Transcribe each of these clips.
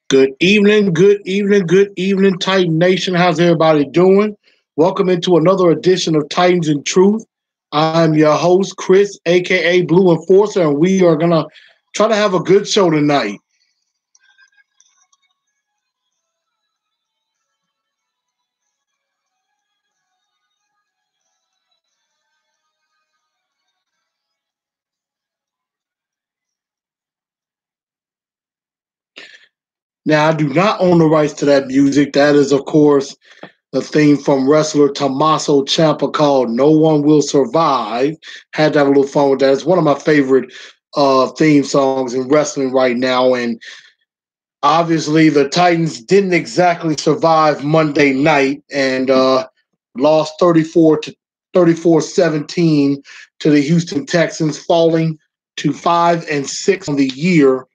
Good evening, Titan Nation. How's everybody doing? Welcome into another edition of Titans in Truth. I'm your host, Chris, aka Blue Enforcer, and we are gonna try to have a good show tonight. Now, I do not own the rights to that music. That is, of course, the theme from wrestler Tommaso Ciampa called "No One Will Survive." Had to have a little fun with that. It's one of my favorite theme songs in wrestling right now, and obviously the Titans didn't exactly survive Monday night and lost 34-17 to the Houston Texans, falling to 5-6 on the year.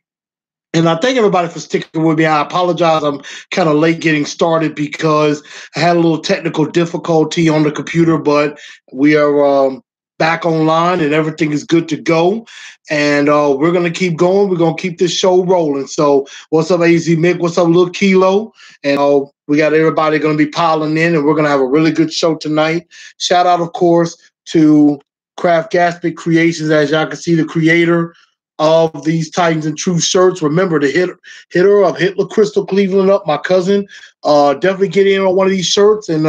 And I thank everybody for sticking with me. I apologize. I'm kind of late getting started because I had a little technical difficulty on the computer, but we are back online and everything is good to go. And we're going to keep going. We're going to keep this show rolling. So what's up, AZ Mick? What's up, Lil Kilo? And we got everybody going to be piling in, and we're going to have a really good show tonight. Shout out, of course, to Craft Gaspic Creations. As y'all can see, the creator of these Titans and Truth shirts. Remember to hit her up, hit LaCrystal Cleveland up, my cousin. Definitely get in on one of these shirts, and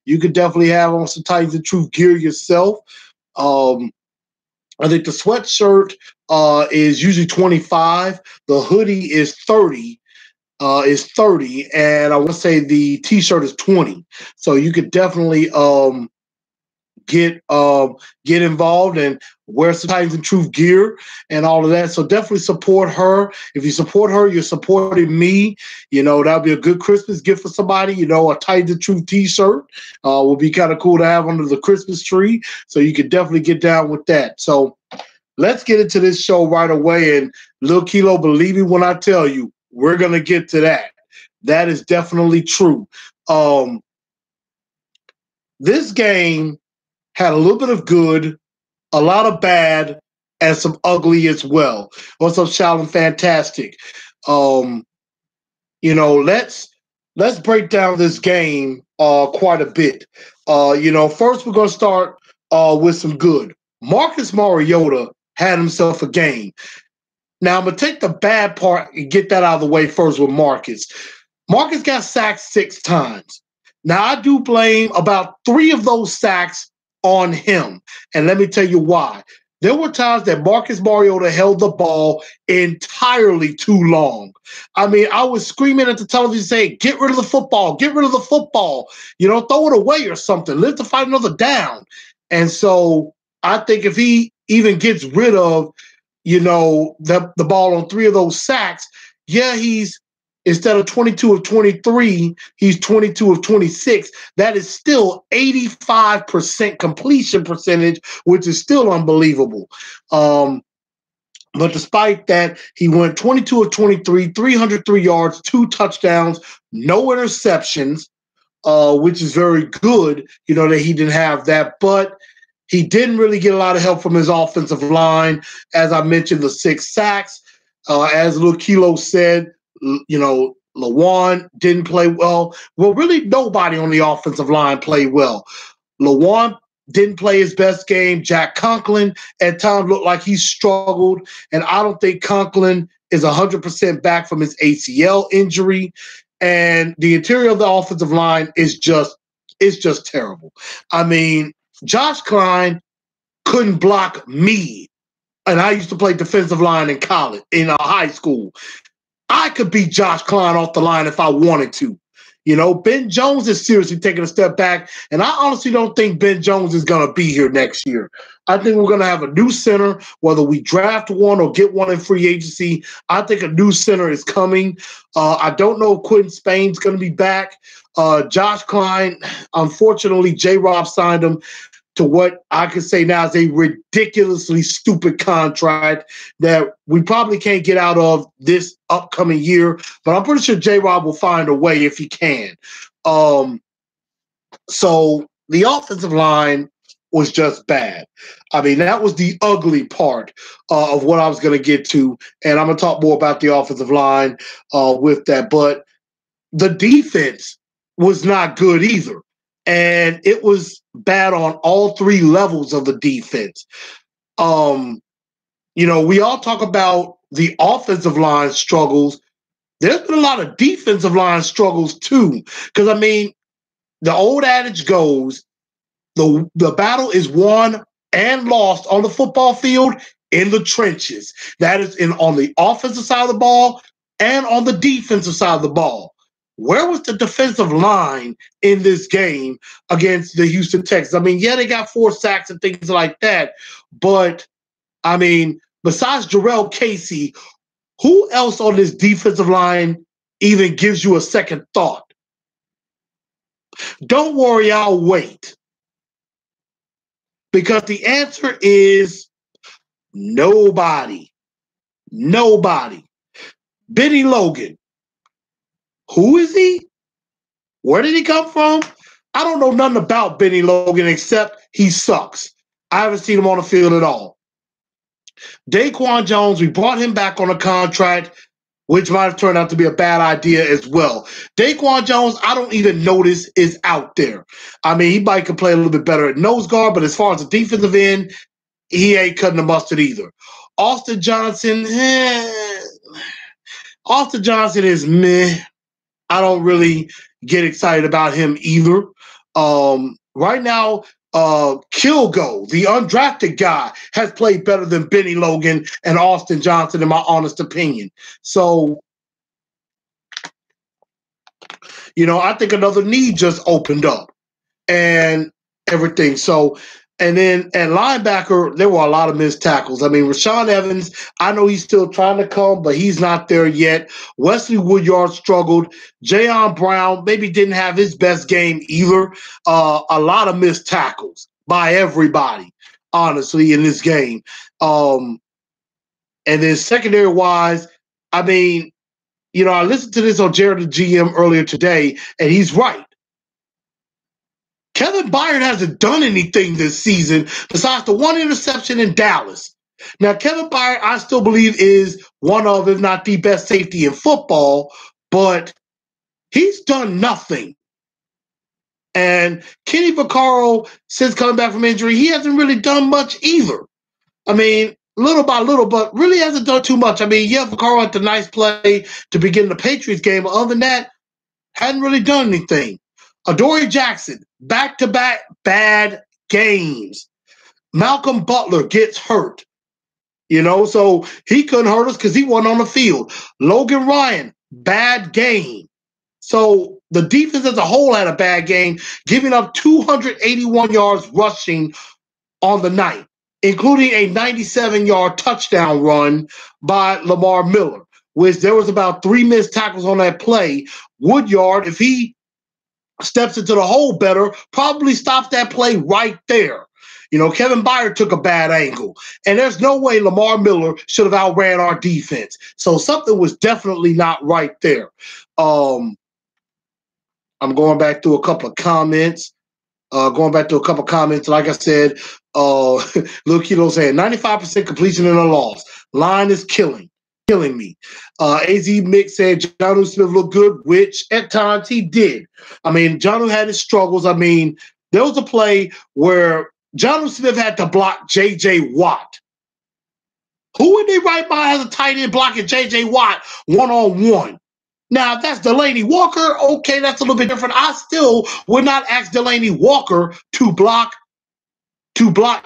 you could definitely have on some Titans and Truth gear yourself. I think the sweatshirt is usually 25. The hoodie is 30. And I want to say the T-shirt is 20. So you could definitely get involved and wear some Titans and Truth gear and all of that. So definitely support her. If you support her, you're supporting me. You know, that'll be a good Christmas gift for somebody. You know, a Titans and Truth t-shirt will be kind of cool to have under the Christmas tree. So you could definitely get down with that. So let's get into this show right away. And Lil Kilo, believe me when I tell you, we're going to get to that. That is definitely true. This game had a little bit of good, a lot of bad, and some ugly as well. What's up, Shalom Fantastic? You know, let's break down this game quite a bit. First we're gonna start with some good. Marcus Mariota had himself a game. Now I'm gonna take the bad part and get that out of the way first with Marcus. Marcus got sacked 6 times. Now I do blame about 3 of those sacks on him. And let me tell you why. There were times that Marcus Mariota held the ball entirely too long. I mean, I was screaming at the television saying, get rid of the football, get rid of the football. You know, throw it away or something. Live to fight another down. And so I think if he even gets rid of, the ball on 3 of those sacks, yeah, he's instead of 22 of 23, he's 22 of 26. That is still 85% completion percentage, which is still unbelievable. But despite that, he went 22 of 23, 303 yards, 2 touchdowns, no interceptions, which is very good, that he didn't have that. But he didn't really get a lot of help from his offensive line. As I mentioned, the 6 sacks. As Lil Kilo said, Lawan didn't play well. Well, really nobody on the offensive line played well. Lawan didn't play his best game. Jack Conklin at times looked like he struggled, and I don't think Conklin is 100% back from his ACL injury. And the interior of the offensive line is just terrible. I mean, Josh Klein couldn't block me, and I used to play defensive line in college, in high school. I could beat Josh Klein off the line if I wanted to. Ben Jones is seriously taking a step back, and I honestly don't think Ben Jones is going to be here next year. I think we're going to have a new center, whether we draft one or get one in free agency. I think a new center is coming. I don't know if Quentin Spain's going to be back. Josh Klein, unfortunately, J-Rob signed him to what I could say now is a ridiculously stupid contract that we probably can't get out of this upcoming year, but I'm pretty sure J-Rob will find a way if he can. So the offensive line was just bad. I mean, that was the ugly part of what I was going to get to, and I'm going to talk more about the offensive line with that. But the defense was not good either, and it was bad on all three levels of the defense. We all talk about the offensive line struggles. There's been a lot of defensive line struggles too, because I mean, the old adage goes, the battle is won and lost on the football field in the trenches. That is on the offensive side of the ball and on the defensive side of the ball. Where was the defensive line in this game against the Houston Texans? I mean, yeah, they got 4 sacks and things like that, but I mean, besides Jarrell Casey, who else on this defensive line even gives you a second thought? Don't worry, I'll wait. Because the answer is nobody. Nobody. Benny Logan. Who is he? Where did he come from? I don't know nothing about Benny Logan except he sucks. I haven't seen him on the field at all. Daquan Jones, we brought him back on a contract, which might have turned out to be a bad idea as well. Daquan Jones, I don't even notice is out there. I mean, he might could play a little bit better at nose guard, but as far as the defensive end, he ain't cutting the mustard either. Austin Johnson, Austin Johnson is meh. I don't really get excited about him either. Right now, Kilgo, the undrafted guy, has played better than Benny Logan and Austin Johnson, in my honest opinion. So, I think another need just opened up and everything. So, and then at linebacker, there were a lot of missed tackles. I mean, Rashaan Evans, I know he's still trying to come, but he's not there yet. Wesley Woodyard struggled. Jayon Brown maybe didn't have his best game either. A lot of missed tackles by everybody, honestly, in this game. And then secondary-wise, I mean, I listened to this on Jared the GM earlier today, and he's right. Kevin Byard hasn't done anything this season besides the one interception in Dallas. Now, Kevin Byard, I still believe, is one of, if not the best safety in football, but he's done nothing. And Kenny Vaccaro, since coming back from injury, he hasn't really done much either. I mean, little by little, but really hasn't done too much. I mean, yeah, Vaccaro had the nice play to begin the Patriots game, but other than that, hadn't really done anything. Adoree Jackson, back-to-back bad games. Malcolm Butler gets hurt, so he couldn't hurt us because he wasn't on the field. Logan Ryan, bad game. So the defense as a whole had a bad game, giving up 281 yards rushing on the night, including a 97-yard touchdown run by Lamar Miller, which there was about 3 missed tackles on that play. Woodyard, if he steps into the hole better, probably stops that play right there. Kevin Byard took a bad angle, and there's no way Lamar Miller should have outran our defense. So something was definitely not right there. I'm going back through a couple of comments. Like I said, Lil Kilo saying 95% completion in a loss. Line is killing me. AZ Mick said Jonnu Smith looked good, which at times he did. I mean, Jonnu had his struggles. I mean, there was a play where Jonnu Smith had to block J.J. Watt. Who would they right by as a tight end blocking J.J. Watt one-on-one? Now, if that's Delanie Walker, okay, that's a little bit different. I still would not ask Delanie Walker to block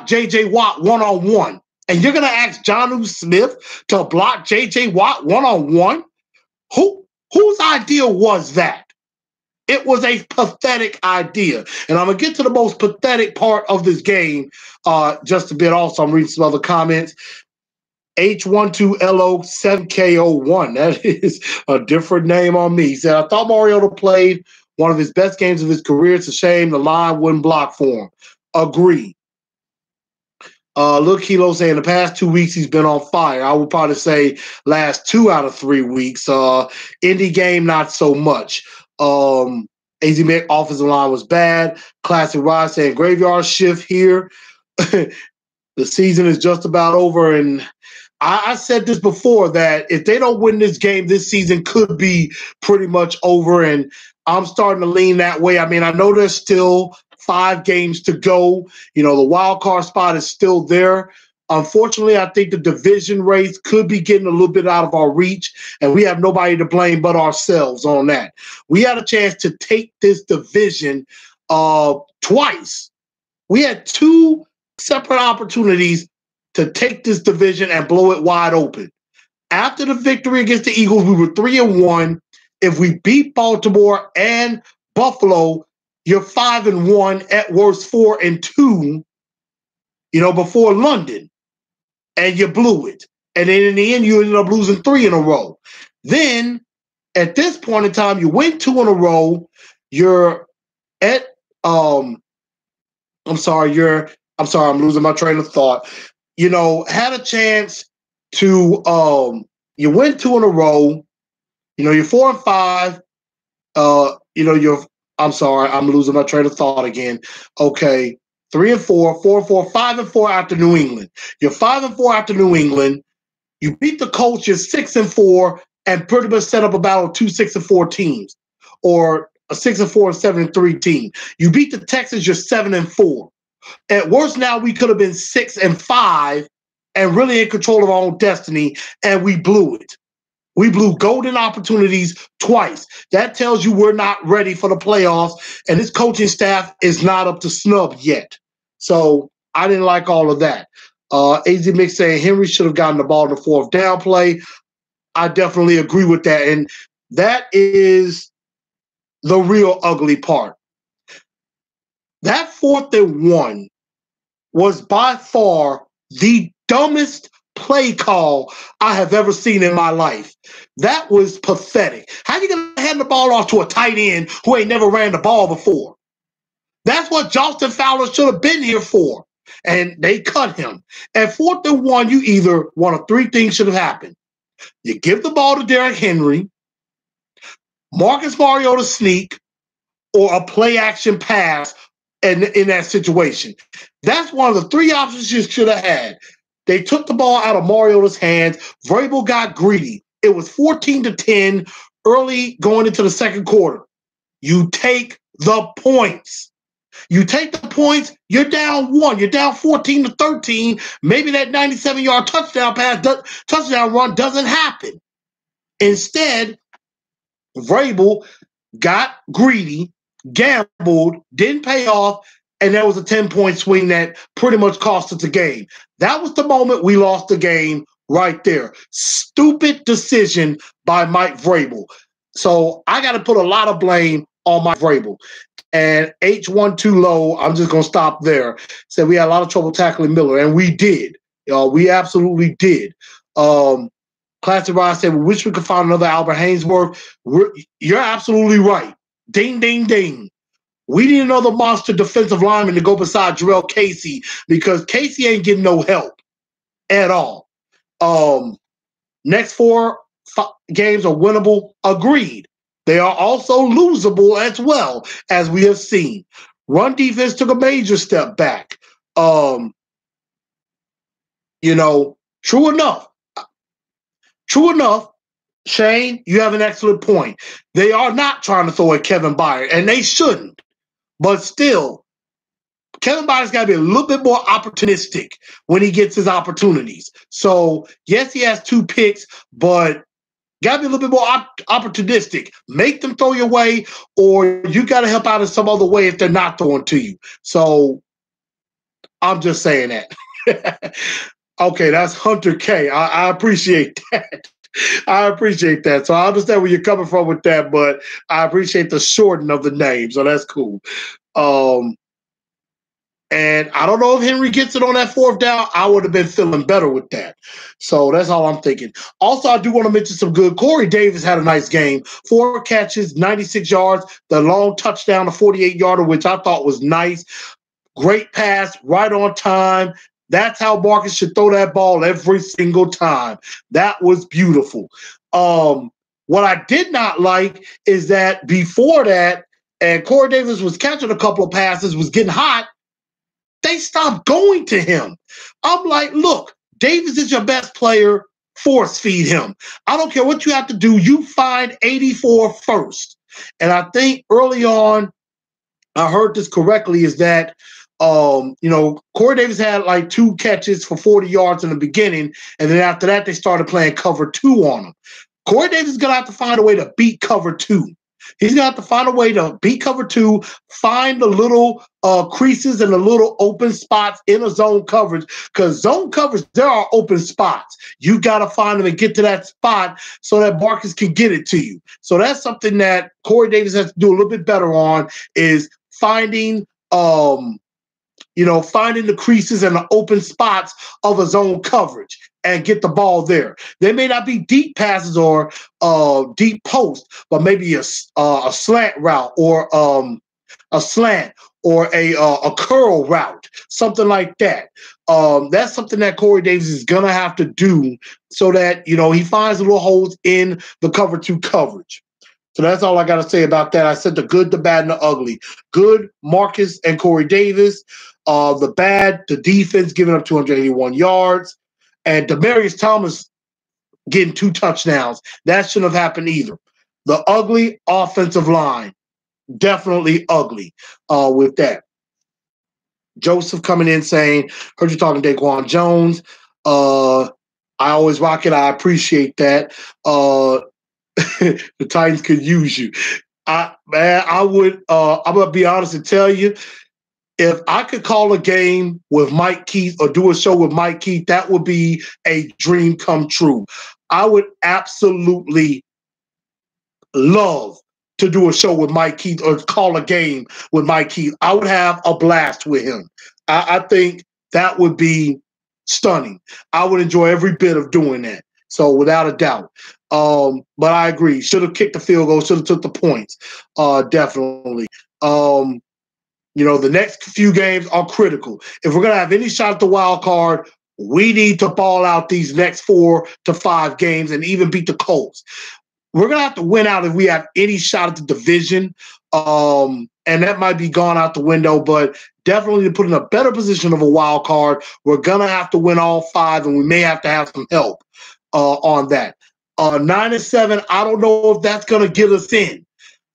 J.J. Watt one-on-one. And you're going to ask Jonnu Smith to block J.J. Watt one-on-one? Whose idea was that? It was a pathetic idea. And I'm going to get to the most pathetic part of this game just a bit also. I'm reading some other comments. H12LO7KO1. That is a different name on me. He said, I thought Mariota played one of his best games of his career. It's a shame the line wouldn't block for him. Agree. Look, Kilo saying the past 2 weeks he's been on fire. I would probably say last 2 out of 3 weeks. Indie game, not so much. AZ Mick offensive line was bad. Classic Rod saying graveyard shift here. The season is just about over, and I said this before that if they don't win this game, this season could be pretty much over, and I'm starting to lean that way. I mean, I know there's still 5 games to go. You know, the wild card spot is still there. Unfortunately, I think the division race could be getting a little bit out of our reach, and we have nobody to blame but ourselves on that. We had a chance to take this division twice. We had 2 separate opportunities to take this division and blow it wide open. After the victory against the Eagles, we were 3-1. If we beat Baltimore and Buffalo, you're 5-1, at worst 4-2, you know, before London. And you blew it. And then in the end, you ended up losing 3 in a row. Then, at this point in time, you win 2 in a row. You're at I'm losing my train of thought. You know, had a chance to you win 2 in a row. You know, you're 4-5. You know, I'm losing my train of thought again. Okay, 3-4, 4-4, 5-4 after New England. You're 5-4 after New England. You beat the Colts, you're 6-4, and pretty much set up a battle of 2 6-4 teams, or a 6-4 and 7-3 team. You beat the Texans, you're 7-4. At worst, now we could have been 6-5 and really in control of our own destiny, and we blew it. We blew golden opportunities twice. That tells you we're not ready for the playoffs, and this coaching staff is not up to snub yet. So I didn't like all of that. AZ Mick saying Henry should have gotten the ball in the 4th down play. I definitely agree with that, and that is the real ugly part. That 4th and 1 was by far the dumbest play call I have ever seen in my life. That was pathetic. How you going to hand the ball off to a tight end who ain't never ran the ball before? That's what Justin Fowler should have been here for, and they cut him. At 4th and 1, you either one of 3 things should have happened. You give the ball to Derrick Henry, Marcus Mariota sneak, or a play-action pass in that situation. That's one of the 3 options you should have had. They took the ball out of Mariota's hands. Vrabel got greedy. It was 14-10 early going into the 2nd quarter. You take the points. You take the points, you're down 1. You're down 14-13. Maybe that 97-yard touchdown run doesn't happen. Instead, Vrabel got greedy, gambled, didn't pay off, and there was a 10-point swing that pretty much cost us the game. That was the moment we lost the game right there. Stupid decision by Mike Vrabel. So I got to put a lot of blame on Mike Vrabel. And H1 too low, I'm just going to stop there. Said we had a lot of trouble tackling Miller, and we did. We absolutely did. Classic Rod said, we wish we could find another Albert Hainsworth. You're absolutely right. Ding, ding, ding. We need another monster defensive lineman to go beside Jarrell Casey, because Casey ain't getting no help at all. Next 4 games are winnable. Agreed. They are also losable as well, as we have seen. Run defense took a major step back. You know, true enough, Shane, you have an excellent point. They are not trying to throw at Kevin Byard, and they shouldn't. But still, Kevin Byard's got to be a little bit more opportunistic when he gets his opportunities. So, yes, he has 2 picks, but got to be a little bit more opportunistic. Make them throw your way, or you got to help out in some other way if they're not throwing to you. So, I'm just saying that. Okay, that's Hunter K. I appreciate that. I appreciate that. So I understand where you're coming from with that, but I appreciate the shortening of the name. So that's cool. And I don't know if Henry gets it on that 4th down. I would have been feeling better with that. So that's all I'm thinking. Also, I do want to mention some good. Corey Davis had a nice game. 4 catches, 96 yards, the long touchdown, the 48-yarder, which I thought was nice. Great pass, right on time. That's how Marcus should throw that ball every single time. That was beautiful. What I did not like is that before that, and Corey Davis was catching a couple of passes, was getting hot, they stopped going to him. I'm like, look, Davis is your best player. Force feed him. I don't care what you have to do. You find 84 first. And I think early on, I heard this correctly, is that Corey Davis had like 2 catches for 40 yards in the beginning, and then after that, they started playing cover 2 on him. Corey Davis is gonna have to find a way to beat cover 2. He's gonna have to find a way to beat cover 2, find the little creases and the little open spots in a zone coverage. Because zone coverage, there are open spots. You gotta find them and get to that spot so that Marcus can get it to you. So that's something that Corey Davis has to do a little bit better on, is finding finding the creases and the open spots of a zone coverage and get the ball there. They may not be deep passes or deep post, but maybe a slant route or a slant or a curl route, something like that. That's something that Corey Davis is going to have to do so that, he finds little holes in the cover 2 coverage. So that's all I got to say about that. I said the good, the bad, and the ugly. Good, Marcus and Corey Davis. The bad, the defense giving up 281 yards. And Demaryius Thomas getting 2 touchdowns. That shouldn't have happened either. The ugly, offensive line. Definitely ugly with that. Joseph coming in saying, heard you talking Daquan Jones. I always rock it. I appreciate that. The Titans could use you. I'm gonna be honest and tell you, if I could call a game with Mike Keith or do a show with Mike Keith, that would be a dream come true. I would absolutely love to do a show with Mike Keith or call a game with Mike Keith. I would have a blast with him. I think that would be stunning. I would enjoy every bit of doing that. So without a doubt. But I agree. Should have kicked the field goal. Should have took the points. Definitely. The next few games are critical. If we're going to have any shot at the wild card, we need to ball out these next 4 to 5 games and even beat the Colts. We're going to have to win out if we have any shot at the division. And that might be gone out the window, but definitely to put in a better position of a wild card, we're going to have to win all 5, and we may have to have some help on that. 9-7, I don't know if that's going to get us in.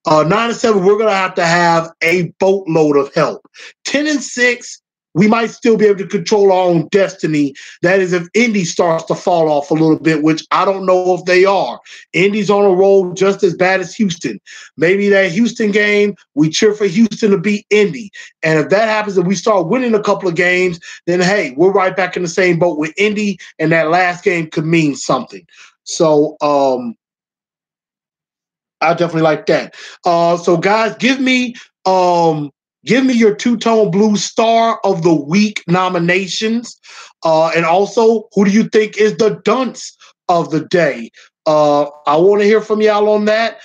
9-7, we're going to have a boatload of help. 10-6, we might still be able to control our own destiny. That is, if Indy starts to fall off a little bit, which I don't know if they are. Indy's on a roll just as bad as Houston. Maybe that Houston game, we cheer for Houston to beat Indy. And if that happens and we start winning a couple of games, then, hey, we're right back in the same boat with Indy, and that last game could mean something. So, I definitely like that. So, guys, give me your Two-Tone Blue Star of the Week nominations. And also, who do you think is the dunce of the day? I want to hear from y'all on that.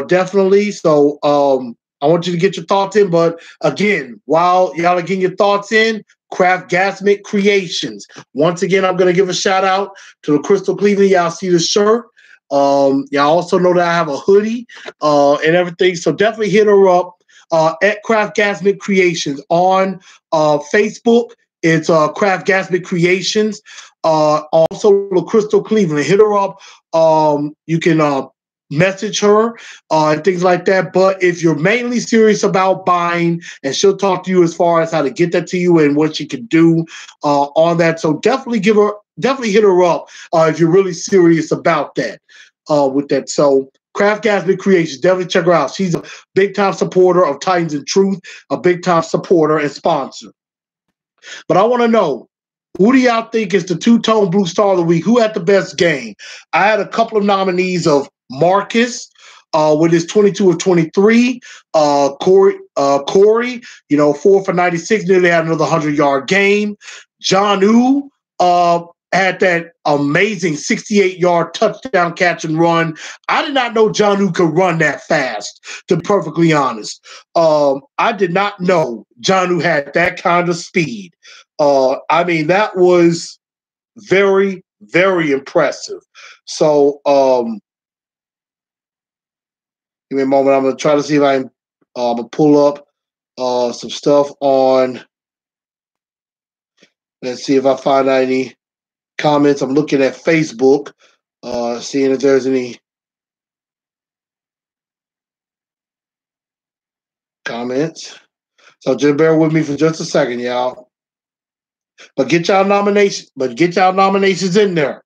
Definitely. So I want you to get your thoughts in. But again, while y'all are getting your thoughts in, Craft Gasmic Creations. Once again, I'm going to give a shout out to the Crystal Cleveland. Y'all see the shirt. Y'all also know that I have a hoodie and everything. So definitely hit her up. At Craft Gasmic Creations on Facebook. It's Craft Gasmic Creations. Also, Crystal Cleveland. Hit her up. You can message her and things like that. But if you're mainly serious about buying, and she'll talk to you as far as how to get that to you and what she can do on that. So definitely hit her up if you're really serious about that. With that. So Craft Gasmic Creations, definitely check her out. She's a big-time supporter of Titans and Truth, a big-time supporter and sponsor. But I want to know, who do y'all think is the Two-Tone Blue Star of the Week? Who had the best game? I had a couple of nominees of Marcus with his 22 of 23. Corey, 4 for 96, nearly had another 100-yard game. Jonnu had that amazing 68-yard touchdown catch and run. I did not know Jonnu could run that fast, to be perfectly honest. I did not know Jonnu had that kind of speed. That was very, very impressive. So, give me a moment. I'm going to try to see if I can I'm going to pull up some stuff on. Let's see if I find any comments. I'm looking at Facebook, seeing if there's any comments. So just bear with me for just a second, y'all. But get y'all nominations in there.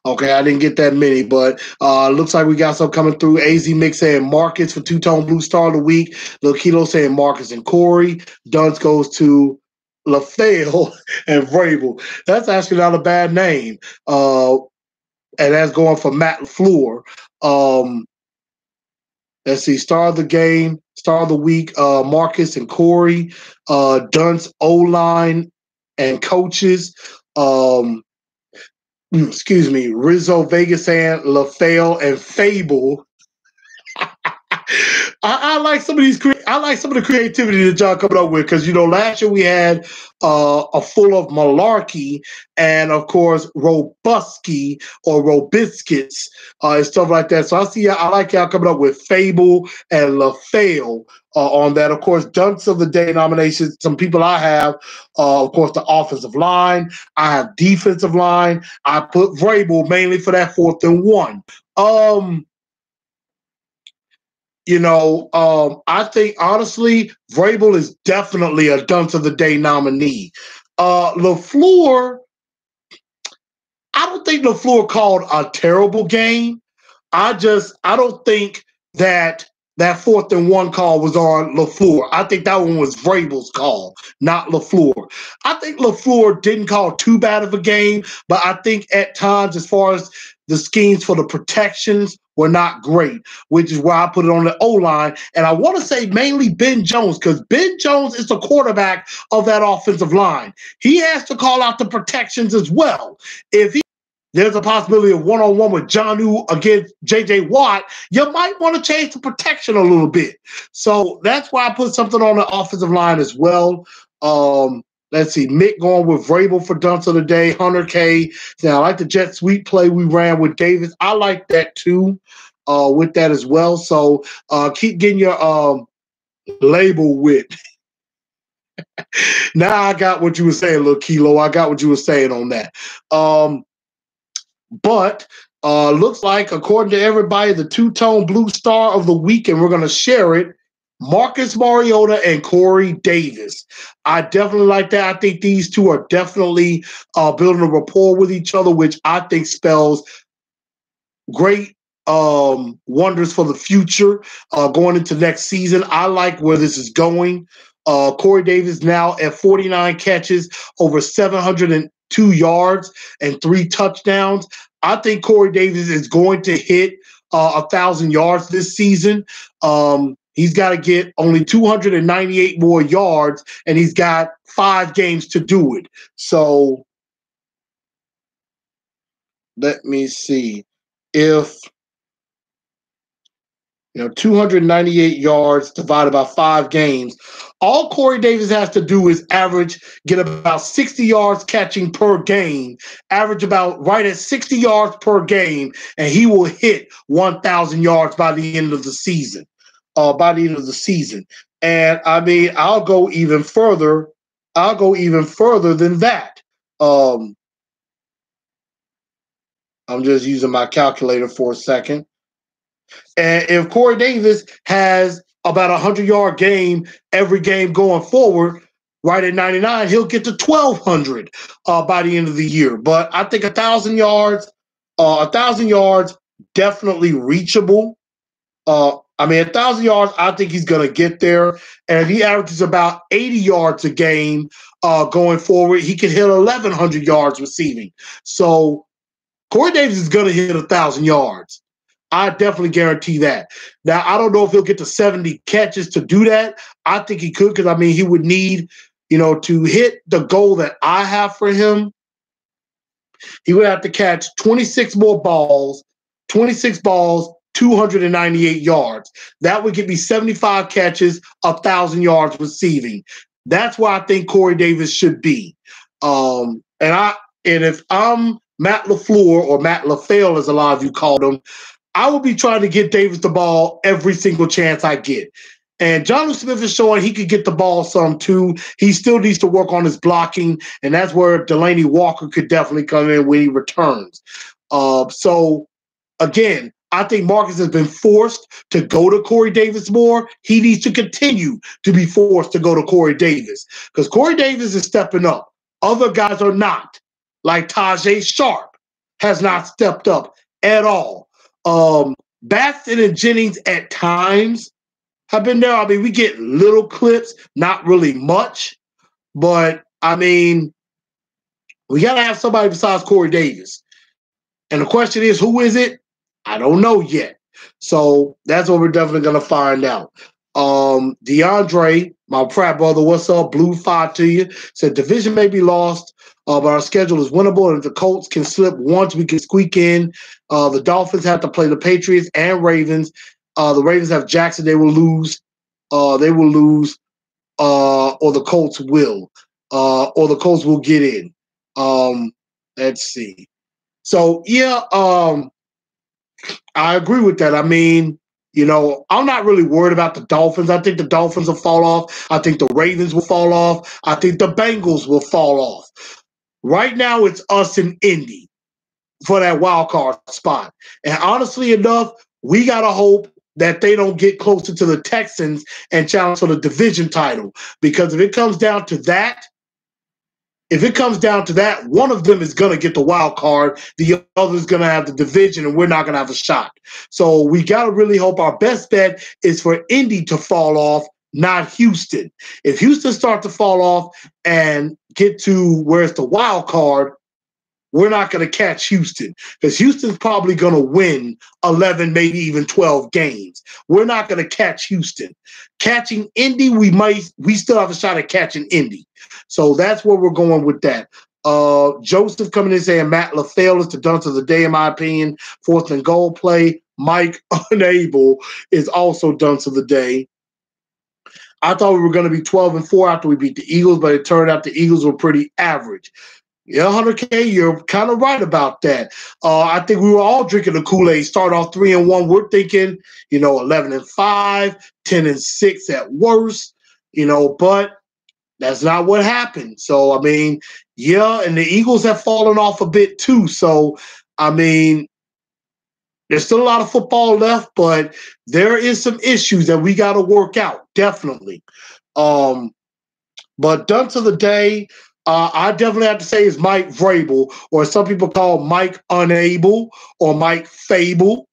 Okay, I didn't get that many, but looks like we got some coming through. AZ Mix saying Marcus for Two-Tone Blue Star of the Week. Lil Kilo saying Marcus and Corey. Dunce goes to LaFale and Vrabel. That's actually not a bad name. And that's going for Matt LaFleur. Let's see, Star of the Game, Star of the Week, Marcus and Corey. Dunce O-line and coaches. Excuse me, Rizzo Vegas saying LaFale and Fable. I like some of these. I like some of the creativity that y'all coming up with because last year we had a full of malarkey and of course robusky or robiscuits and stuff like that. So I like y'all coming up with Fable and LaFale on that. Of course, Dunks of the Day nominations. Some people I have, of course, the offensive line. I have defensive line. I put Vrabel mainly for that 4th and 1. I think honestly, Vrabel is definitely a Dunce of the Day nominee. LaFleur, I don't think LaFleur called a terrible game. I don't think that 4th and 1 call was on LaFleur. I think that one was Vrabel's call, not LaFleur. I think LaFleur didn't call too bad of a game, but I think at times, as far as the schemes for the protections were not great, which is why I put it on the O-line. And I want to say mainly Ben Jones, because Ben Jones is the quarterback of that offensive line. He has to call out the protections as well. There's a possibility of one-on-one with Jonnu against J.J. Watt, you might want to change the protection a little bit. So that's why I put something on the offensive line as well. Let's see, Mick going with Vrabel for Dunce of the Day, Hunter K. Now, I like the jet sweep play we ran with Davis. I like that too, with that as well. So keep getting your label with. Now I got what you were saying, Lil Kilo. I got what you were saying on that. But looks like, according to everybody, the Two-Tone Blue Star of the Week, and we're going to share it, Marcus Mariota and Corey Davis. I definitely like that. I think these two are definitely building a rapport with each other, which I think spells great wonders for the future going into next season. I like where this is going. Corey Davis now at 49 catches, over 702 yards and 3 touchdowns. I think Corey Davis is going to hit 1,000 yards this season. He's got to get only 298 more yards, and he's got 5 games to do it. So let me see. If 298 yards divided by 5 games. All Corey Davis has to do is get about 60 yards catching per game, average about right at 60 yards per game, and he will hit 1,000 yards by the end of the season. And I mean, I'll go even further than that. I'm just using my calculator for a second. And if Corey Davis has about 100-yard game every game going forward, right at 99, he'll get to 1,200 by the end of the year. But I think 1,000 yards, definitely reachable. 1,000 yards, I think he's going to get there. And if he averages about 80 yards a game going forward, he can hit 1,100 yards receiving. So Corey Davis is going to hit 1,000 yards. I definitely guarantee that. Now, I don't know if he'll get to 70 catches to do that. I think he could, because, I mean, he would need, to hit the goal that I have for him, he would have to catch 26 more balls 26 balls, 298 yards. That would get me 75 catches, 1,000 yards receiving. That's where I think Corey Davis should be. And if I'm Matt LaFleur, or Matt LaFleur, as a lot of you called him, I will be trying to get Davis the ball every single chance I get. And Jonnu Smith is showing he could get the ball some too. He still needs to work on his blocking, and that's where Delaney Walker could definitely come in when he returns. So, again, I think Marcus has been forced to go to Corey Davis more. He needs to continue to be forced to go to Corey Davis, because Corey Davis is stepping up. Other guys are not. Like Tajay Sharp has not stepped up at all. Batson and Jennings at times have been there. I mean, we get little clips, not really much. But, I mean, we got to have somebody besides Corey Davis. And the question is, who is it? I don't know yet. So that's what we're definitely going to find out. DeAndre, my frat brother, what's up? Blue 5 to you. Said division may be lost, but our schedule is winnable. And if the Colts can slip once, we can squeak in. The Dolphins have to play the Patriots and Ravens. The Ravens have Jackson. They will lose. Or the Colts will. Or the Colts will get in. Let's see. So, yeah, I agree with that. I mean, you know, I'm not really worried about the Dolphins. I think the Dolphins will fall off. I think the Ravens will fall off. I think the Bengals will fall off. Right now, it's us and Indy for that wild card spot. And honestly enough, we got to hope that they don't get closer to the Texans and challenge for the division title. Because if it comes down to that, one of them is going to get the wild card. The other is going to have the division, and we're not going to have a shot. So we got to really hope. Our best bet is for Indy to fall off, not Houston. If Houston starts to fall off and get to where it's the wild card, we're not going to catch Houston, because Houston's probably going to win 11, maybe even 12 games. We're not going to catch Houston. Catching Indy, we still have a shot at catching Indy. So that's where we're going with that. Joseph coming in saying Matt LaFleur is the dunce of the day, in my opinion. 4th and goal play. Mike Unable is also dunce of the day. I thought we were going to be 12-4 after we beat the Eagles, but it turned out the Eagles were pretty average. Yeah, 100K, you're kind of right about that. I think we were all drinking the Kool-Aid. Start off 3-1. We're thinking, 11-5, 10-6 at worst, but that's not what happened. So, I mean, yeah, and the Eagles have fallen off a bit too. So, I mean, there's still a lot of football left, but there is some issues that we got to work out, definitely. But dunce of the day, I definitely have to say is Mike Vrabel, or some people call Mike Unable or Mike Fable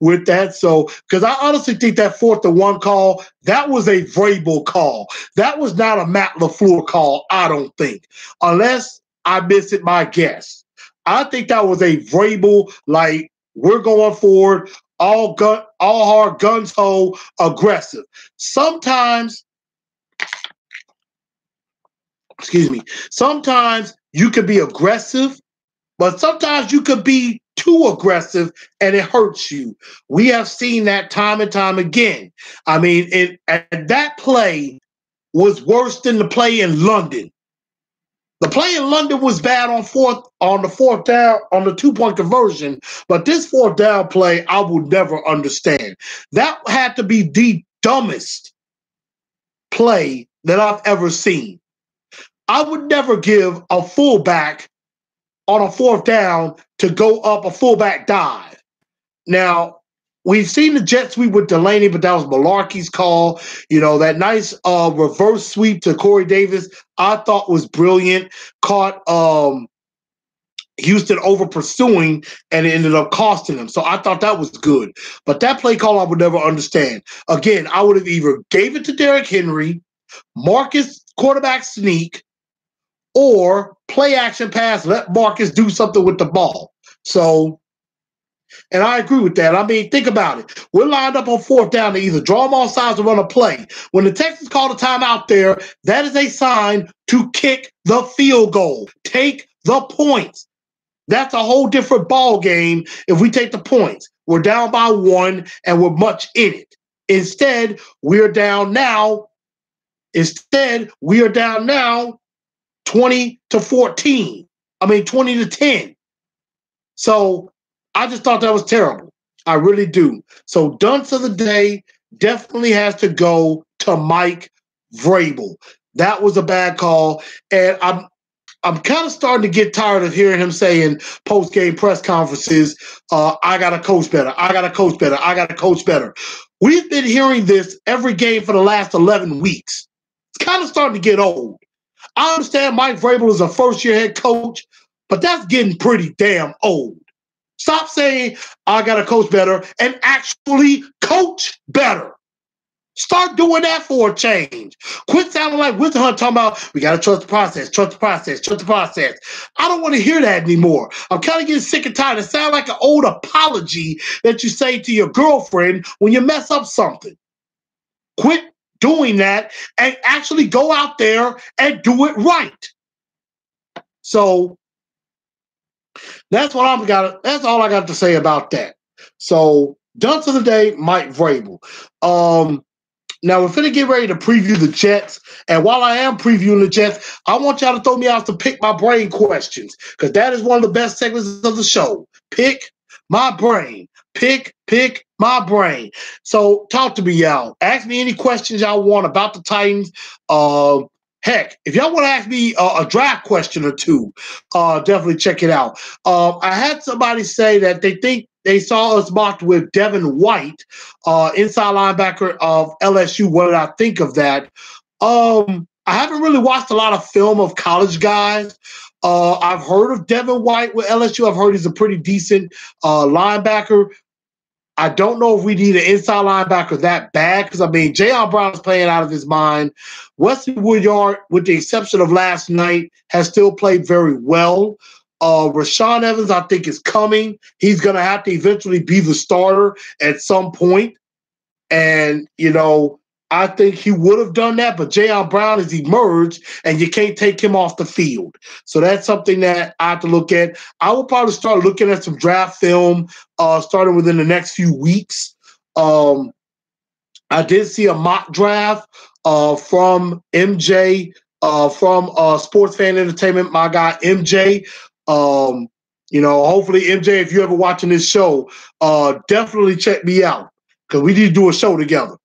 with that. So, because I honestly think that 4th and 1 call, that was a Vrabel call. That was not a Matt LaFleur call, I don't think, unless I miss it, my guess. I think that was a Vrabel, like, we're going forward, all hard, guns ho, aggressive. Sometimes you could be aggressive, but sometimes you could be too aggressive and it hurts you. We have seen that time and time again. I mean, that play was worse than the play in London. The play in London was bad on the 4th down, on the 2-point conversion, but this 4th down play, I would never understand. That had to be the dumbest play that I've ever seen. I would never give a fullback on a 4th down to go up a fullback dive. Now, we've seen the jet sweep with Delaney, but that was Malarkey's call. That nice reverse sweep to Corey Davis, I thought was brilliant. Caught Houston over pursuing, and it ended up costing them. So I thought that was good. But that play call I would never understand. Again, I would have either gave it to Derrick Henry, Marcus quarterback sneak, or play action pass, let Marcus do something with the ball. So, and I agree with that. I mean, think about it. We're lined up on 4th down to either draw them off sides or run a play. When the Texans call a timeout there, that is a sign to kick the field goal. Take the points. That's a whole different ball game if we take the points. We're down by 1 and we're much in it. Instead, we're down now. 20-14. 20-10. So I just thought that was terrible. I really do. So dunce of the day definitely has to go to Mike Vrabel. That was a bad call. And I'm kind of starting to get tired of hearing him saying post-game press conferences, I got to coach better. I got to coach better. I got to coach better. We've been hearing this every game for the last 11 weeks. It's kind of starting to get old. I understand Mike Vrabel is a first-year head coach, but that's getting pretty damn old. Stop saying, I got to coach better, and actually coach better. Start doing that for a change. Quit sounding like Winston Hunt talking about, we got to trust the process, trust the process, trust the process. I don't want to hear that anymore. I'm kind of getting sick and tired. It sounds like an old apology that you say to your girlfriend when you mess up something. Quit doing that and actually go out there and do it right. So that's all I got to say about that. So dunce of the day, Mike Vrabel. Now we're finna get ready to preview the Jets. And while I am previewing the Jets, I want y'all to throw me out to pick my brain questions, because that is one of the best segments of the show. Pick my brain. Pick my brain. So talk to me, y'all. Ask me any questions y'all want about the Titans. Heck, if y'all want to ask me a draft question or two, definitely check it out. I had somebody say that they think they saw us mocked with Devin White, inside linebacker of LSU. What did I think of that? I haven't really watched a lot of film of college guys. I've heard of Devin White with LSU. I've heard he's a pretty decent linebacker. I don't know if we need an inside linebacker that bad, because, Jayon Brown is playing out of his mind. Wesley Woodyard, with the exception of last night, has still played very well. Rashaan Evans, I think, is coming. He's going to have to eventually be the starter at some point. And, I think he would have done that, but Jayon Brown has emerged, and you can't take him off the field. So that's something that I have to look at. I will probably start looking at some draft film starting within the next few weeks. I did see a mock draft from MJ, from Sports Fan Entertainment, my guy MJ. Hopefully, MJ, if you're ever watching this show, definitely check me out, because we need to do a show together.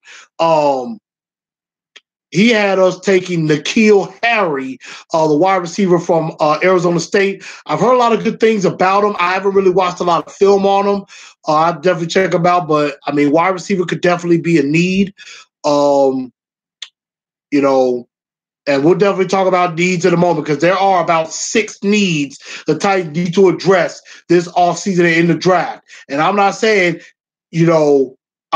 He had us taking N'Keal Harry, the wide receiver from Arizona State. I've heard a lot of good things about him. I haven't really watched a lot of film on him. I'll definitely check him out. But, wide receiver could definitely be a need. And we'll definitely talk about needs in a moment, because there are about 6 needs the Titans need to address this offseason and in the draft. And I'm not saying,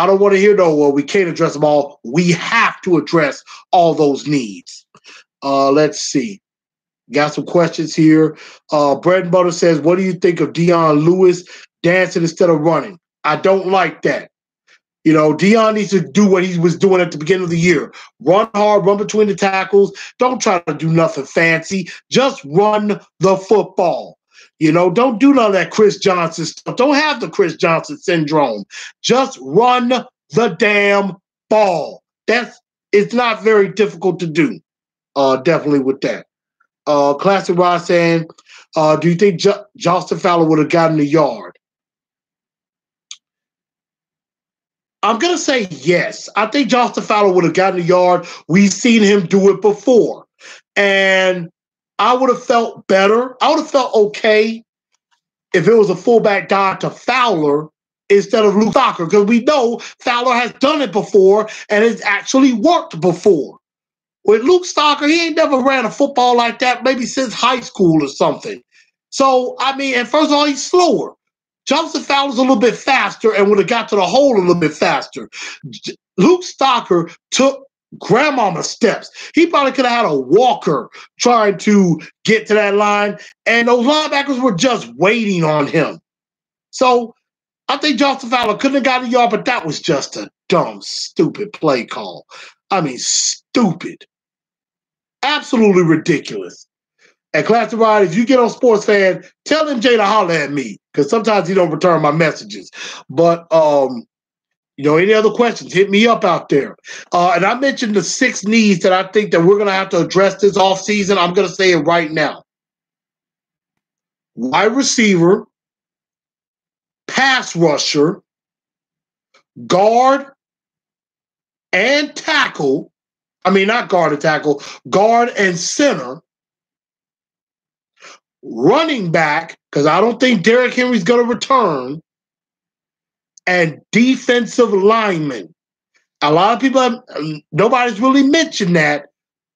I don't want to hear, well, we can't address them all. We have to address all those needs. Let's see. Got some questions here. Bread and Butter says, what do you think of Dion Lewis dancing instead of running? I don't like that. Dion needs to do what he was doing at the beginning of the year. Run hard, run between the tackles. Don't try to do nothing fancy. Just run the football. Don't do none of that Chris Johnson stuff. Don't have the Chris Johnson syndrome. Just run the damn ball. It's not very difficult to do. Definitely with that. Classic Rod saying, do you think Justin Fowler would have gotten the yard? I'm going to say yes. I think Justin Fowler would have gotten the yard. We've seen him do it before. And I would have felt better. I would have felt okay if it was a fullback dive to Fowler instead of Luke Stocker, because we know Fowler has done it before and it's actually worked before. With Luke Stocker, he ain't never ran a football like that, maybe since high school or something. So, and first of all, he's slower. Justin Fowler's a little bit faster and would have got to the hole a little bit faster. Luke Stocker took grandmama steps. He probably could have had a walker trying to get to that line, and those linebackers were just waiting on him. So I think Justin Fowler couldn't have gotten a yard, but that was just a dumb, stupid play call. Stupid. Absolutely ridiculous. And Classic Rod, if you get on Sports Fan, tell MJ to holler at me because sometimes he don't return my messages. But any other questions? Hit me up out there. And I mentioned the 6 needs that I think that we're gonna have to address this offseason. I'm gonna say it right now: wide receiver, pass rusher, guard and tackle. I mean, not guard and tackle, guard and center. Running back, because I don't think Derrick Henry's going to return, and defensive lineman. A lot of people nobody's really mentioned that,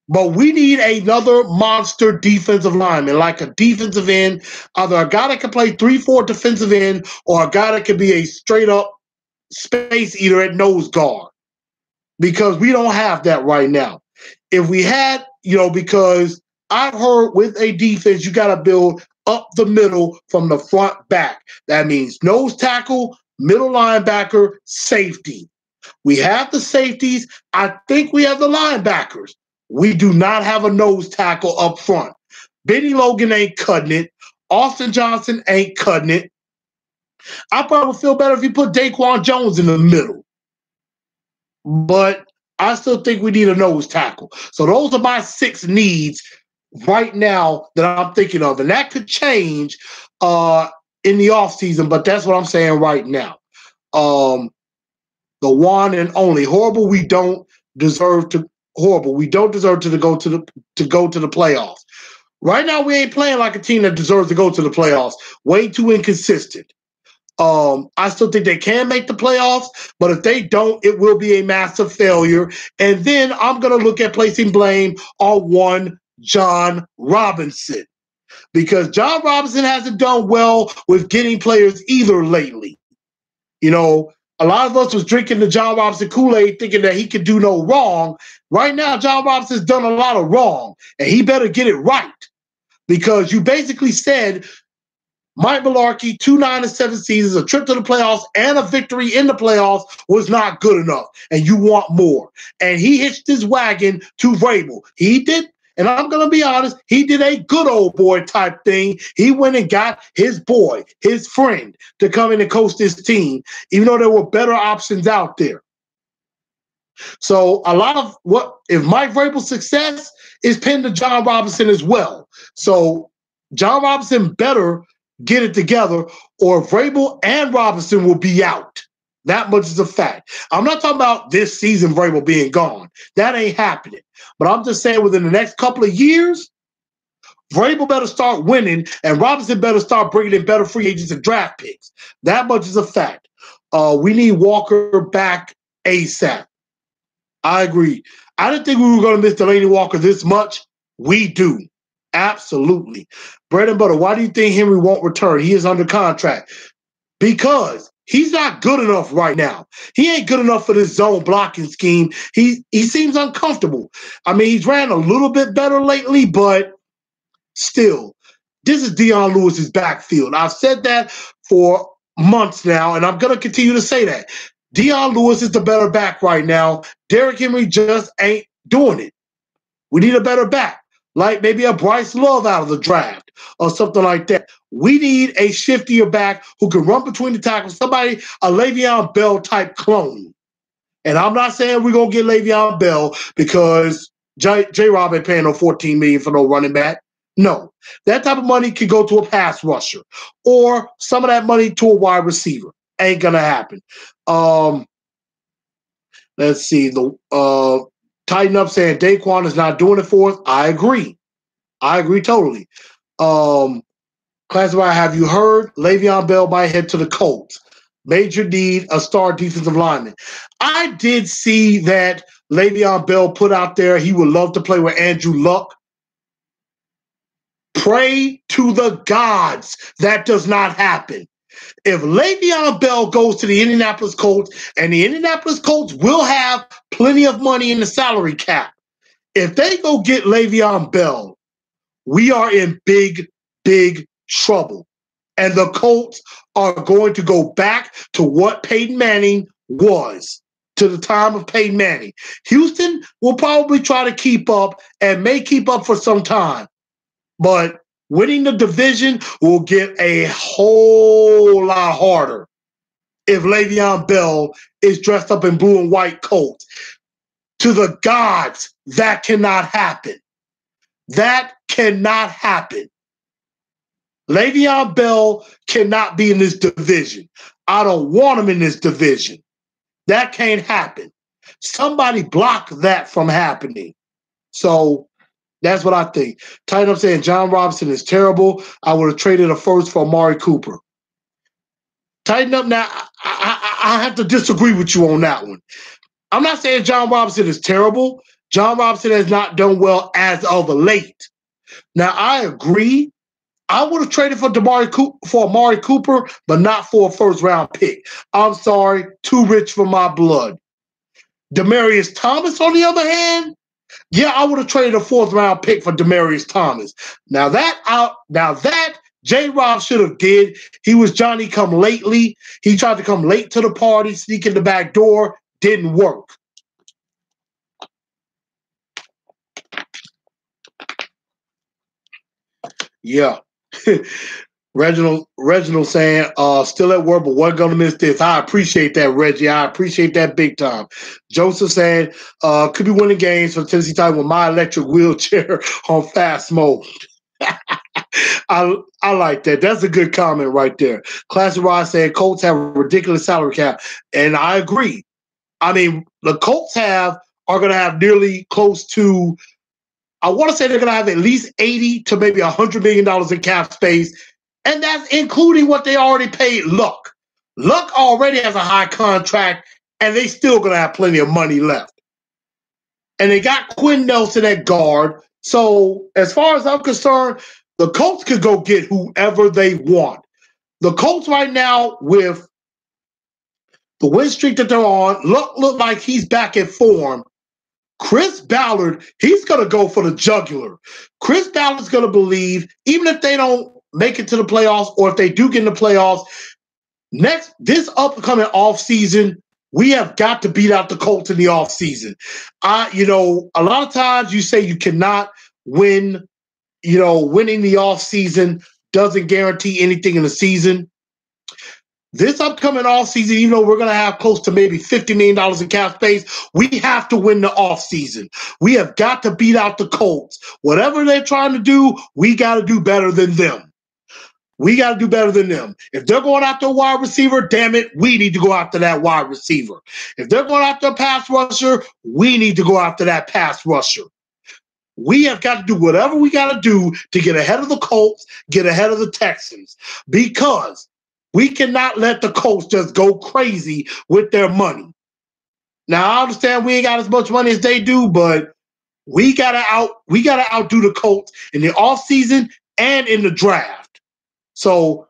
but we need another monster defensive lineman, like a defensive end, either a guy that can play 3-4 defensive end or a guy that can be a straight-up space eater at nose guard, because we don't have that right now. If we had, because I've heard with a defense, you got to build up the middle from the front back. That means nose tackle, middle linebacker, safety. We have the safeties. I think we have the linebackers. We do not have a nose tackle up front. Benny Logan ain't cutting it. Austin Johnson ain't cutting it. I probably would feel better if you put Daquan Jones in the middle. But I still think we need a nose tackle. So those are my 6 needs right now that I'm thinking of. And that could change in the offseason, but that's what I'm saying right now. The one and only horrible. We don't deserve to go to the playoffs. Right now, we ain't playing like a team that deserves to go to the playoffs. Way too inconsistent. I still think they can make the playoffs, but if they don't, it will be a massive failure. And then I'm going to look at placing blame on one John Robinson, because John Robinson hasn't done well with getting players either lately. A lot of us was drinking the John Robinson Kool-Aid thinking that he could do no wrong. Right now, John Robinson's done a lot of wrong, and he better get it right, because you basically said Mike Mularkey, 2 9-7 seasons, a trip to the playoffs, and a victory in the playoffs was not good enough, and you want more. And he hitched his wagon to Vrabel. He did, and I'm going to be honest, he did a good old boy type thing. He went and got his boy, his friend, to come in and coach this team, even though there were better options out there. So a lot of if Mike Vrabel's success is pinned to John Robinson as well. So John Robinson better get it together, or Vrabel and Robinson will be out. That much is a fact. I'm not talking about this season Vrabel being gone. That ain't happening. But I'm just saying within the next couple of years, Vrabel better start winning, and Robinson better start bringing in better free agents and draft picks. That much is a fact. We need Walker back ASAP. I agree. I didn't think we were going to miss Delaney Walker this much. We do. Absolutely. Bread and butter, why do you think Henry won't return? He is under contract. Because he's not good enough right now. He ain't good enough for this zone blocking scheme. He seems uncomfortable. I mean, he's ran a little bit better lately, but still, this is Dion Lewis's backfield. I've said that for months now, and I'm going to continue to say that. Dion Lewis is the better back right now. Derrick Henry just ain't doing it. We need a better back, like maybe a Bryce Love out of the draft or something like that. We need a shiftier back who can run between the tackles, somebody, a Le'Veon Bell type clone. And I'm not saying we're going to get Le'Veon Bell because J-Rob ain't paying no $14 million for no running back. No. That type of money can go to a pass rusher, or some of that money to a wide receiver. Ain't going to happen. Let's see. Tighten up saying Daquan is not doing it for us. I agree. I agree totally. Classified, have you heard Le'Veon Bell might head to the Colts? Major need a star defensive lineman. I did see that Le'Veon Bell put out there he would love to play with Andrew Luck. Pray to the gods that does not happen. If Le'Veon Bell goes to the Indianapolis Colts, and the Indianapolis Colts will have plenty of money in the salary cap, if they go get Le'Veon Bell, we are in big, big trouble. And the Colts are going to go back to what Peyton Manning was, to the time of Peyton Manning. Houston will probably try to keep up and may keep up for some time. But winning the division will get a whole lot harder if Le'Veon Bell is dressed up in blue and white coats. To the gods, that cannot happen. That cannot happen. Le'Veon Bell cannot be in this division. I don't want him in this division. That can't happen. Somebody block that from happening. So that's what I think. Titan up saying John Robinson is terrible. I would have traded a first for Amari Cooper. Tighten up now. I have to disagree with you on that one. I'm not saying John Robinson is terrible. John Robinson has not done well as of late. Now, I agree. I would have traded for Amari Cooper, but not for a first-round pick. I'm sorry, too rich for my blood. Demaryius Thomas, on the other hand, yeah, I would have traded a fourth-round pick for Demaryius Thomas. Now that J-Rob should have did. He was Johnny come lately. He tried to come late to the party, sneak in the back door. Didn't work. Yeah. Reginald saying, still at work, but wasn't going to miss this. I appreciate that, Reggie. I appreciate that big time. Joseph saying, could be winning games for the Tennessee Titans with my electric wheelchair on fast mode. I like that. That's a good comment right there. Classic Rod saying, Colts have a ridiculous salary cap. And I agree. I mean, the Colts are going to have nearly close to, I want to say they're going to have at least $80 to maybe $100 million in cap space. And that's including what they already paid Luck. Luck already has a high contract, and they still going to have plenty of money left. And they got Quinn Nelson at guard. So as far as I'm concerned, the Colts could go get whoever they want. The Colts right now, with the win streak that they're on, look like he's back in form. Chris Ballard, he's going to go for the jugular. Chris Ballard's going to believe, even if they don't make it to the playoffs, or if they do get in the playoffs, this upcoming offseason, we have got to beat out the Colts in the offseason. A lot of times you say you cannot win, winning the offseason doesn't guarantee anything in the season. This upcoming offseason, even though we're going to have close to maybe $50 million in cap space, we have to win the offseason. We have got to beat out the Colts. Whatever they're trying to do, we got to do better than them. We got to do better than them. If they're going after a wide receiver, damn it, we need to go after that wide receiver. If they're going after a pass rusher, we need to go after that pass rusher. We have got to do whatever we got to do to get ahead of the Colts, get ahead of the Texans, because we cannot let the Colts just go crazy with their money. Now, I understand we ain't got as much money as they do, but we gotta outdo the Colts in the offseason and in the draft. So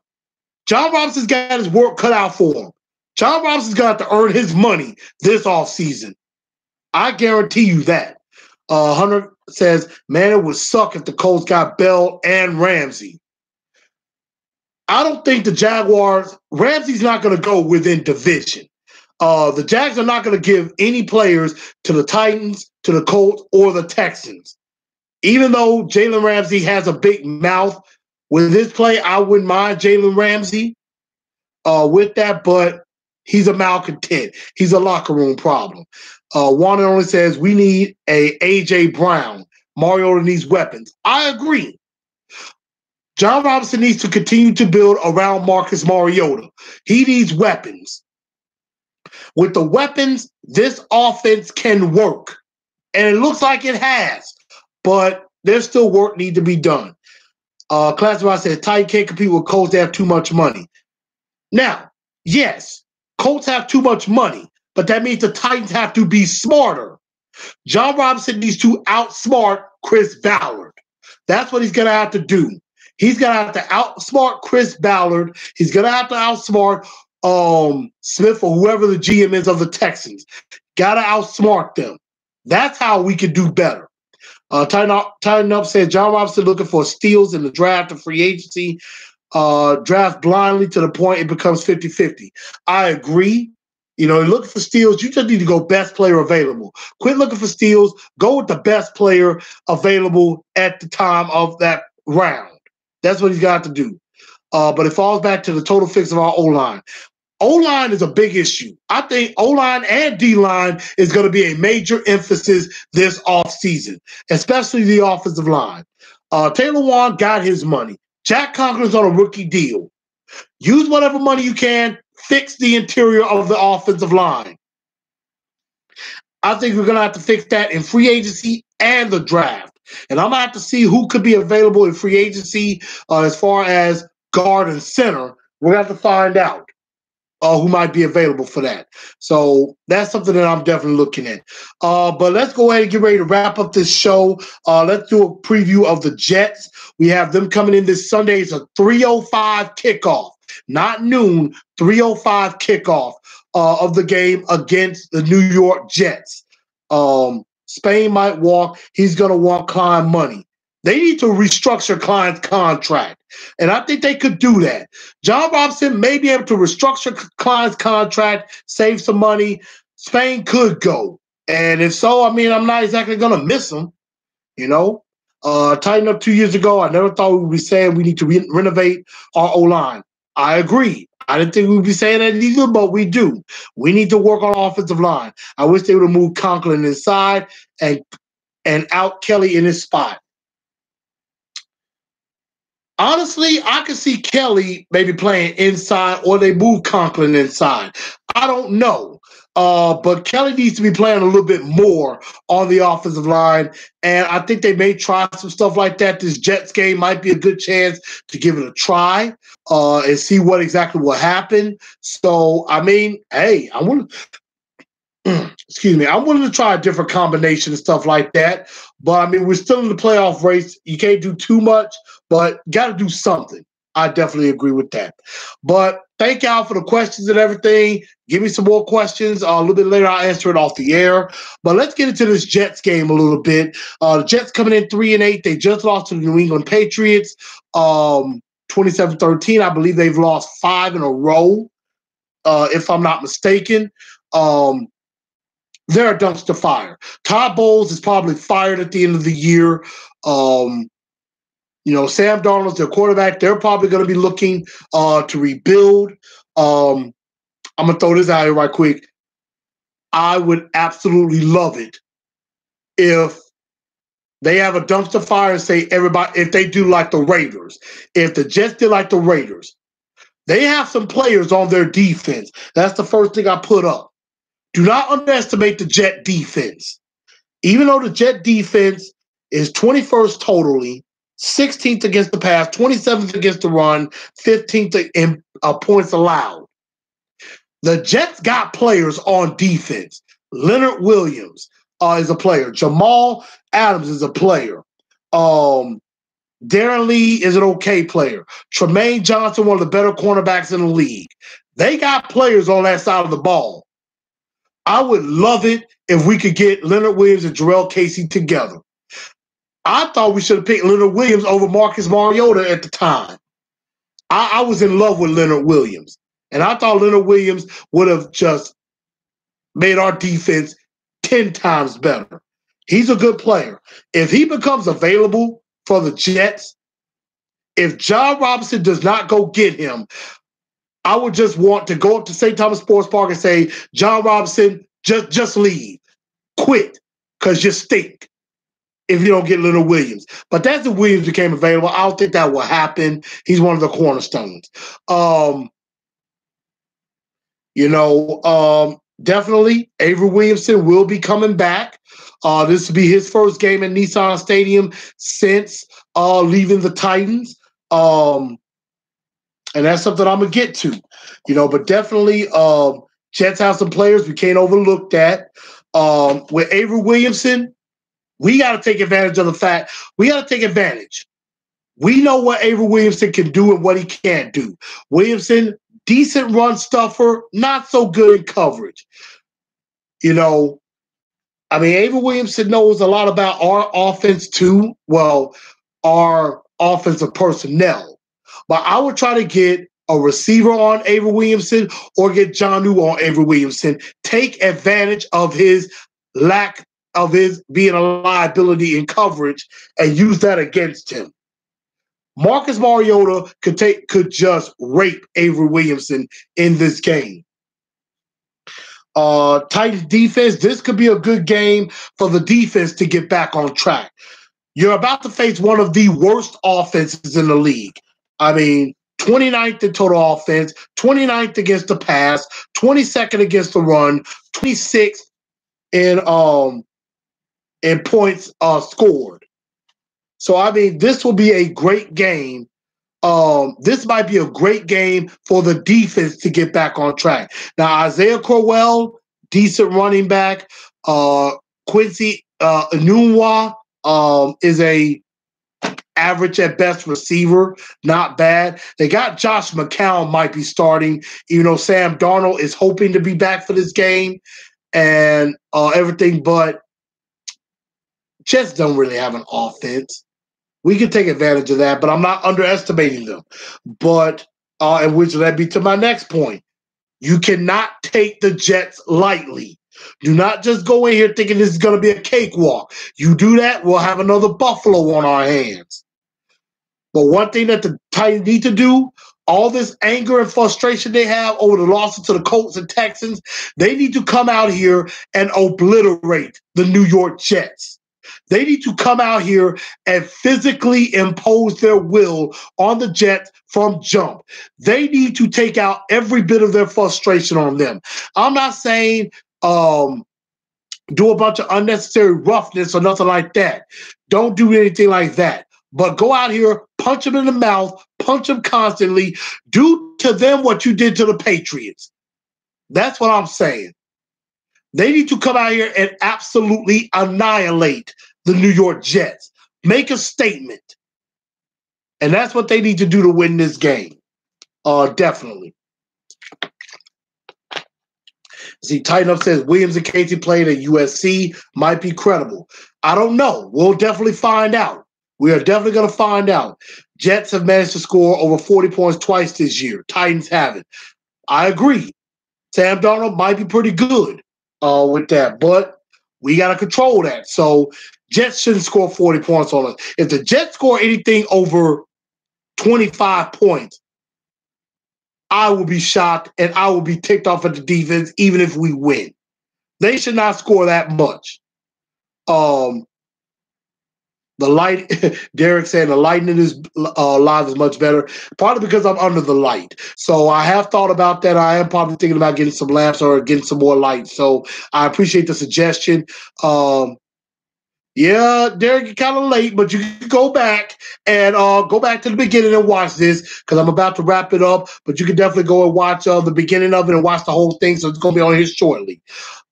John Robinson's got his work cut out for him. John Robinson's gonna have to earn his money this offseason. I guarantee you that. Hunter says, man, it would suck if the Colts got Bell and Ramsey. I don't think the Jaguars, Ramsey's not going to go within division. The Jags are not going to give any players to the Titans, to the Colts, or the Texans. Even though Jalen Ramsey has a big mouth with his play, I wouldn't mind Jalen Ramsey with that, but he's a malcontent. He's a locker room problem. Wanda only says, we need a A.J. Brown. Mariota needs weapons. I agree. John Robinson needs to continue to build around Marcus Mariota. He needs weapons. With the weapons, this offense can work. And it looks like it has. But there's still work need to be done. Classified said, Titan can't compete with Colts. They have too much money. Now, yes, Colts have too much money. But that means the Titans have to be smarter. John Robinson needs to outsmart Chris Ballard. That's what he's going to have to do. He's going to have to outsmart Chris Ballard. He's going to have to outsmart Smith or whoever the GM is of the Texans. Got to outsmart them. That's how we can do better. Tighten Up said, John Robinson looking for steals in the draft and free agency. Draft blindly to the point it becomes 50-50. I agree. Looking for steals, you just need to go best player available. Quit looking for steals. Go with the best player available at the time of that round. That's what he's got to do. But it falls back to the total fix of our O-line. O-line is a big issue. I think O-line and D-line is going to be a major emphasis this offseason, especially the offensive line. Taylor Warren got his money. Jack Conklin's on a rookie deal. Use whatever money you can, fix the interior of the offensive line. I think we're going to have to fix that in free agency and the draft. And I'm going to have to see who could be available in free agency as far as guard and center. We're going to have to find out who might be available for that. So that's something that I'm definitely looking at. But let's go ahead and get ready to wrap up this show. Let's do a preview of the Jets. We have them coming in this Sunday. It's a 3:05 kickoff, not noon, 3:05 kickoff of the game against the New York Jets. Spain might walk. He's going to want Klein money. They need to restructure Klein's contract, and I think they could do that. John Robinson may be able to restructure Klein's contract, save some money. Spain could go, and if so, I mean, I'm not exactly going to miss him, you know. Tighten up 2 years ago, I never thought we would be saying we need to renovate our O-line. I agree. I didn't think we would be saying that either, but we do. We need to work on offensive line. I wish they would have moved Conklin inside and out Kelly in his spot. Honestly, I could see Kelly maybe playing inside or they move Conklin inside. I don't know. But Kelly needs to be playing a little bit more on the offensive line. And I think they may try some stuff like that. This Jets game might be a good chance to give it a try and see what exactly will happen. So, I mean, hey, I want to. Excuse me. I'm willing to try a different combination and stuff like that. But I mean, we're still in the playoff race. You can't do too much, but got to do something. I definitely agree with that. But thank y'all for the questions and everything. Give me some more questions. A little bit later, I'll answer it off the air. But let's get into this Jets game a little bit. The Jets coming in 3-8. They just lost to the New England Patriots 27-13. I believe they've lost 5 in a row, if I'm not mistaken. They're a dumpster fire. Todd Bowles is probably fired at the end of the year. You know, Sam Darnold's their quarterback. They're probably going to be looking to rebuild. I'm going to throw this out here right quick. I would absolutely love it if they have a dumpster fire and say everybody, if they do like the Raiders, if the Jets did like the Raiders, they have some players on their defense. That's the first thing I put up. Do not underestimate the Jet defense. Even though the Jet defense is 21st totally, 16th against the pass, 27th against the run, 15th in points allowed. The Jets got players on defense. Leonard Williams is a player. Jamal Adams is a player. Darren Lee is an okay player. Tremaine Johnson, one of the better cornerbacks in the league. They got players on that side of the ball. I would love it if we could get Leonard Williams and Jarrell Casey together. I thought we should have picked Leonard Williams over Marcus Mariota at the time. I was in love with Leonard Williams. And I thought Leonard Williams would have just made our defense 10 times better. He's a good player. If he becomes available for the Jets, if John Robinson does not go get him, I would just want to go up to St. Thomas Sports Park and say, John Robinson, just leave. Quit, because you stink if you don't get Leonard Williams. But that's if Williams became available. I don't think that will happen. He's one of the cornerstones. Definitely Avery Williamson will be coming back. This will be his first game at Nissan Stadium since leaving the Titans. And that's something I'm going to get to, but definitely Jets have some players we can't overlook that. With Avery Williamson, we got to take advantage of the fact we got to take advantage. We know what Avery Williamson can do and what he can't do. Williamson, decent run stuffer, not so good in coverage. Avery Williamson knows a lot about our offense too. Well, our offensive personnel. But I would try to get a receiver on Avery Williamson or get Jonnu on Avery Williamson. Take advantage of his lack of his being a liability in coverage and use that against him. Marcus Mariota could just rape Avery Williamson in this game. Titans defense, this could be a good game for the defense to get back on track. You're about to face one of the worst offenses in the league. I mean, 29th in total offense, 29th against the pass, 22nd against the run, 26th in points scored. So I mean, this will be a great game. This might be a great game for the defense to get back on track. Now, Isaiah Crowell, decent running back. Quincy Enunwa is a average at best receiver, not bad. They got Josh McCown might be starting, even though Sam Darnold is hoping to be back for this game and everything, but Jets don't really have an offense. We can take advantage of that, but I'm not underestimating them. But, and which led me to my next point. You cannot take the Jets lightly. Do not just go in here thinking this is going to be a cakewalk. You do that, we'll have another Buffalo on our hands. But one thing that the Titans need to do, all this anger and frustration they have over the losses to the Colts and Texans, they need to come out here and obliterate the New York Jets. They need to come out here and physically impose their will on the Jets from jump. They need to take out every bit of their frustration on them. I'm not saying do a bunch of unnecessary roughness or nothing like that. Don't do anything like that. But go out here, punch them in the mouth, punch them constantly. Do to them what you did to the Patriots. That's what I'm saying. They need to come out here and absolutely annihilate the New York Jets. Make a statement. And that's what they need to do to win this game. Definitely. See, Tighten Up says Williams and Casey played at USC. Might be credible. I don't know. We'll definitely find out. We are definitely going to find out. Jets have managed to score over 40 points twice this year. Titans haven't. I agree. Sam Darnold might be pretty good with that, but we got to control that. So Jets shouldn't score 40 points on us. If the Jets score anything over 25 points, I will be shocked and I will be ticked off at the defense even if we win. They should not score that much. The light, Derek saying the lighting in his live is much better. Partly because I'm under the light. So I have thought about that. I am probably thinking about getting some lamps or getting some more light. So I appreciate the suggestion. Yeah, Derek, you're kind of late, but you can go back and go back to the beginning and watch this because I'm about to wrap it up. But you can definitely go and watch the beginning of it and watch the whole thing. So it's going to be on here shortly.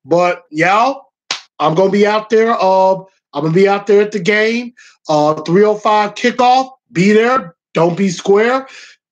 But, y'all, I'm going to be out there. I'm going to be out there at the game. 3:05 kickoff. Be there. Don't be square.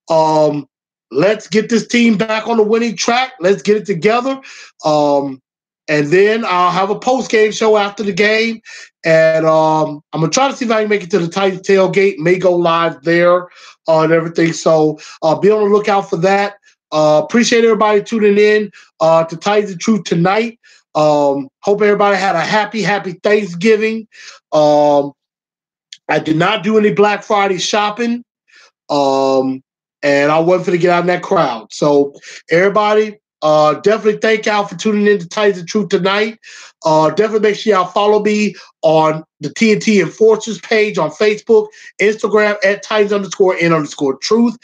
Let's get this team back on the winning track. Let's get it together. And then I'll have a post-game show after the game. And I'm going to try to see if I can make it to the Titans tailgate. May go live there and everything. So be on the lookout for that. Appreciate everybody tuning in to Titans the Truth tonight. Hope everybody had a happy Thanksgiving. I did not do any Black Friday shopping. And I wasn't going to get out in that crowd. So everybody, definitely thank y'all for tuning in to Titans the Truth tonight. Definitely make sure y'all follow me on the TNT Enforcers page on Facebook, Instagram at Titans_N_Truth,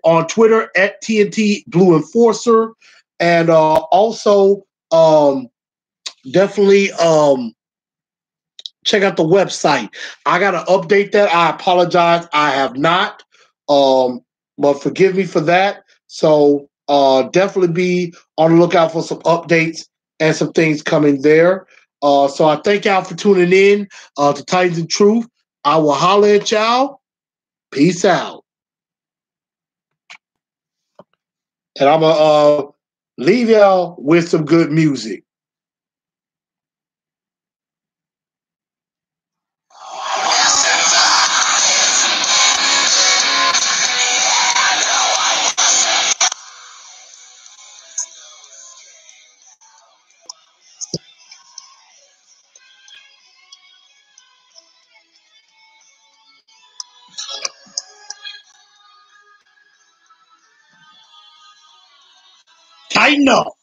on Twitter at TNT Blue Enforcer, and also definitely check out the website. I got to update that. I apologize. I have not. But forgive me for that. So definitely be on the lookout for some updates and some things coming there. So I thank y'all for tuning in to Titans and Truth. I will holler at y'all. Peace out. And I'm going to leave y'all with some good music. tighten up.